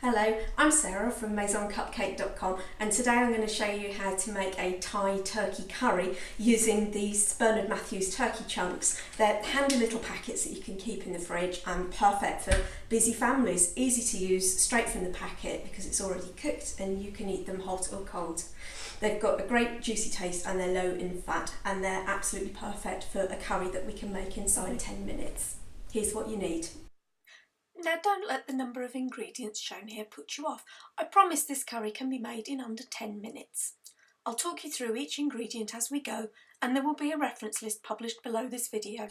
Hello, I'm Sarah from maisoncupcake.com and today I'm going to show you how to make a Thai turkey curry using these Bernard Matthews turkey chunks. They're handy little packets that you can keep in the fridge and perfect for busy families. Easy to use, straight from the packet because it's already cooked and you can eat them hot or cold. They've got a great juicy taste and they're low in fat and they're absolutely perfect for a curry that we can make inside 10 minutes. Here's what you need. Now don't let the number of ingredients shown here put you off. I promise this curry can be made in under 10 minutes. I'll talk you through each ingredient as we go and there will be a reference list published below this video.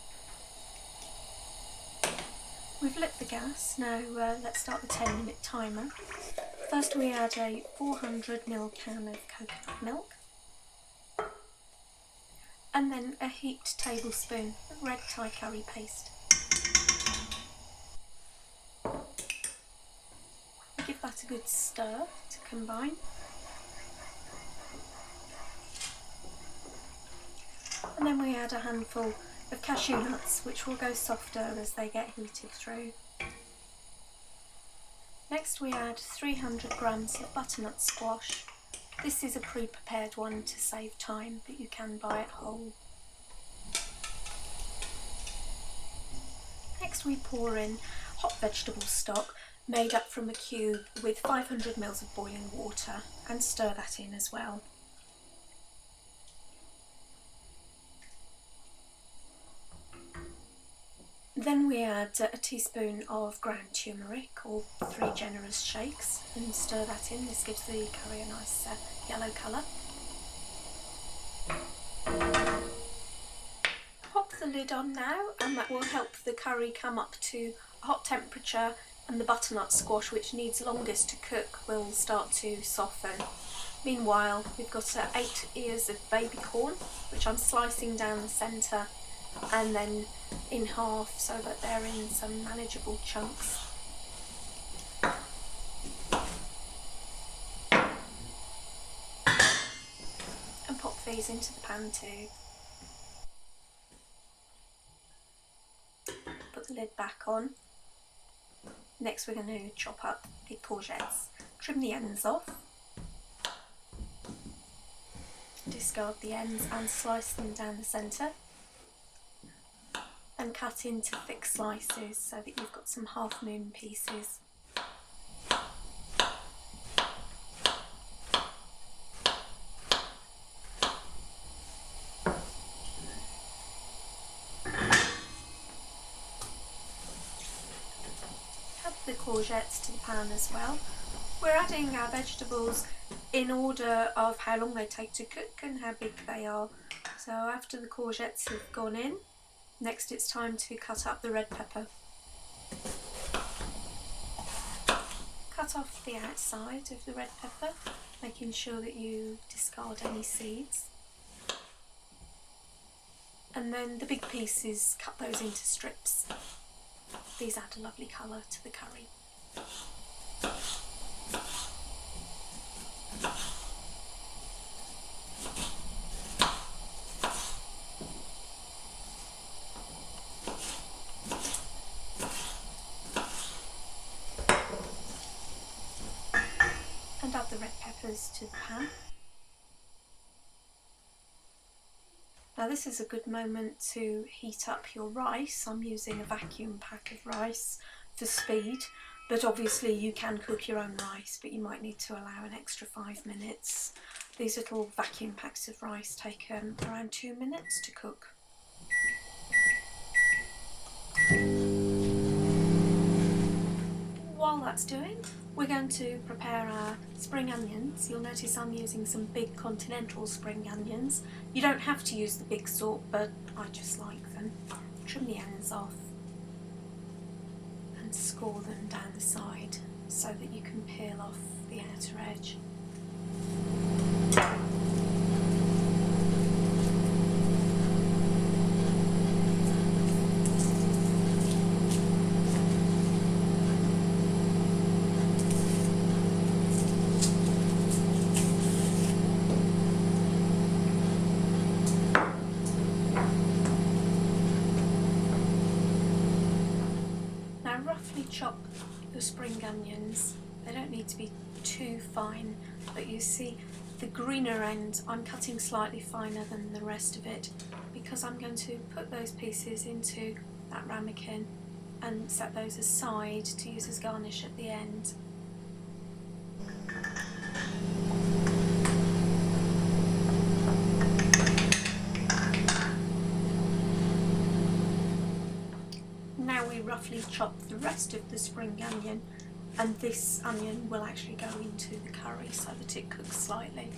We've lit the gas, now let's start the 10-minute timer. First we add a 400ml can of coconut milk and then a heaped tablespoon of red Thai curry paste. Give that a good stir to combine. And then we add a handful of cashew nuts, which will go softer as they get heated through. Next we add 300 grams of butternut squash. This is a pre-prepared one to save time, but you can buy it whole. Next we pour in hot vegetable stock made up from a cube with 500 ml of boiling water and stir that in as well. Then we add a teaspoon of ground turmeric or 3 generous shakes and stir that in. This gives the curry a nice yellow colour. Pop the lid on now and that will help the curry come up to a hot temperature, and the butternut squash, which needs longest to cook, will start to soften. Meanwhile, we've got 8 ears of baby corn, which I'm slicing down the centre and then in half so that they're in some manageable chunks. And pop these into the pan too. Put the lid back on. Next we're going to chop up the courgettes, trim the ends off, discard the ends and slice them down the centre and cut into thick slices so that you've got some half moon pieces. The courgettes to the pan as well. We're adding our vegetables in order of how long they take to cook and how big they are. So after the courgettes have gone in, next it's time to cut up the red pepper. Cut off the outside of the red pepper, making sure that you discard any seeds. And then the big pieces, cut those into strips. These add a lovely colour to the curry. And add the red peppers to the pan. Now this is a good moment to heat up your rice. I'm using a vacuum pack of rice for speed, but obviously you can cook your own rice, but you might need to allow an extra 5 minutes. These little vacuum packs of rice take around 2 minutes to cook. While that's doing, we're going to prepare our spring onions. You'll notice I'm using some big continental spring onions. You don't have to use the big sort, but I just like them. Trim the ends off and score them down the side so that you can peel off the outer edge. chop your spring onions They don't need to be too fine, but you see the greener end I'm cutting slightly finer than the rest of it because I'm going to put those pieces into that ramekin and set those aside to use as garnish at the end. Now we roughly chop the rest of the spring onion, and this onion will actually go into the curry so that it cooks slightly.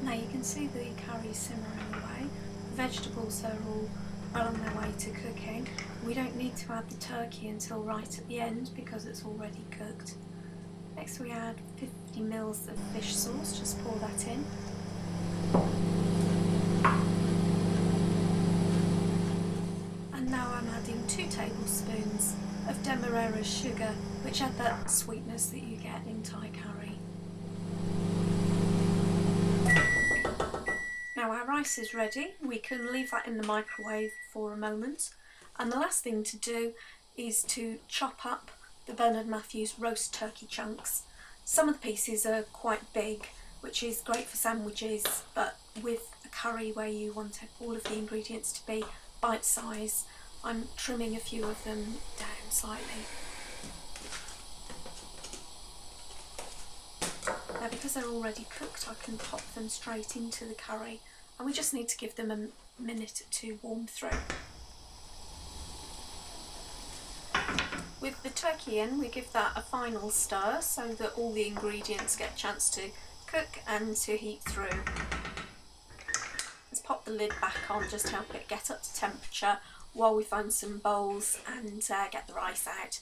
Now you can see the curry simmering away. The vegetables are all well on their way to cooking. We don't need to add the turkey until right at the end because it's already cooked. Next we add 50 ml of fish sauce, just pour that in. And now I'm adding 2 tablespoons of demerara sugar, which add that sweetness that you get in Thai curry. Now our rice is ready. We can leave that in the microwave for a moment. And the last thing to do is to chop up the Bernard Matthews roast turkey chunks. Some of the pieces are quite big, which is great for sandwiches, but with a curry where you want all of the ingredients to be bite size, I'm trimming a few of them down slightly. Now because they're already cooked, I can pop them straight into the curry, and we just need to give them a minute to warm through. With the turkey in, we give that a final stir so that all the ingredients get a chance to cook and to heat through. Let's pop the lid back on, just help it get up to temperature while we find some bowls and get the rice out.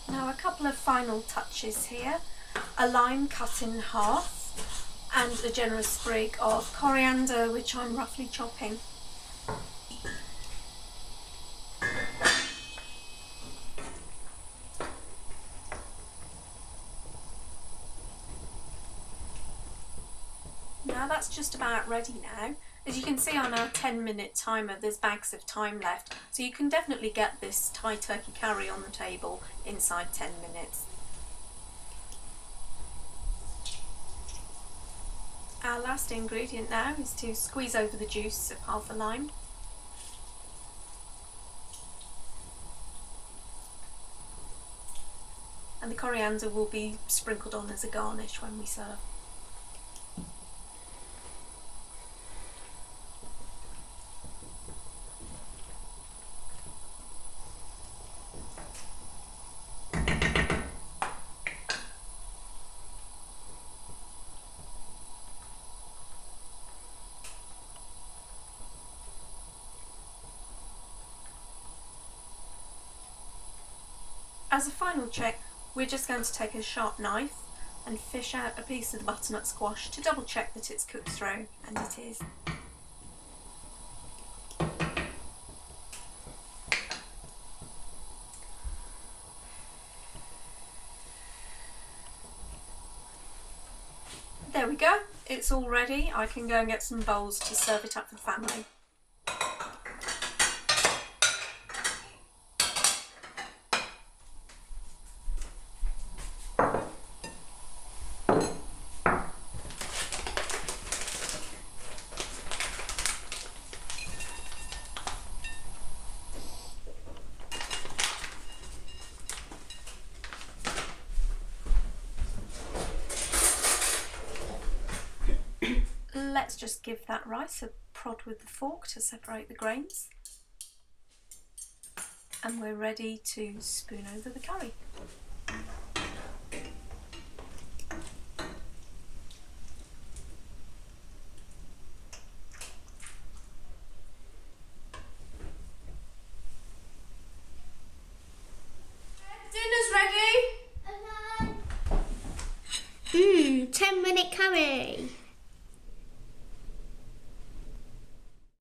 Now a couple of final touches here. A lime cut in half and a generous sprig of coriander, which I'm roughly chopping. Now that's just about ready now. As you can see on our 10-minute timer, there's bags of time left, so you can definitely get this Thai turkey curry on the table inside 10 minutes. Our last ingredient now is to squeeze over the juice of half a lime. And the coriander will be sprinkled on as a garnish when we serve. As a final check, we're just going to take a sharp knife and fish out a piece of the butternut squash to double check that it's cooked through, and it is. There we go, it's all ready. I can go and get some bowls to serve it up for the family. Let's just give that rice a prod with the fork to separate the grains. And we're ready to spoon over the curry.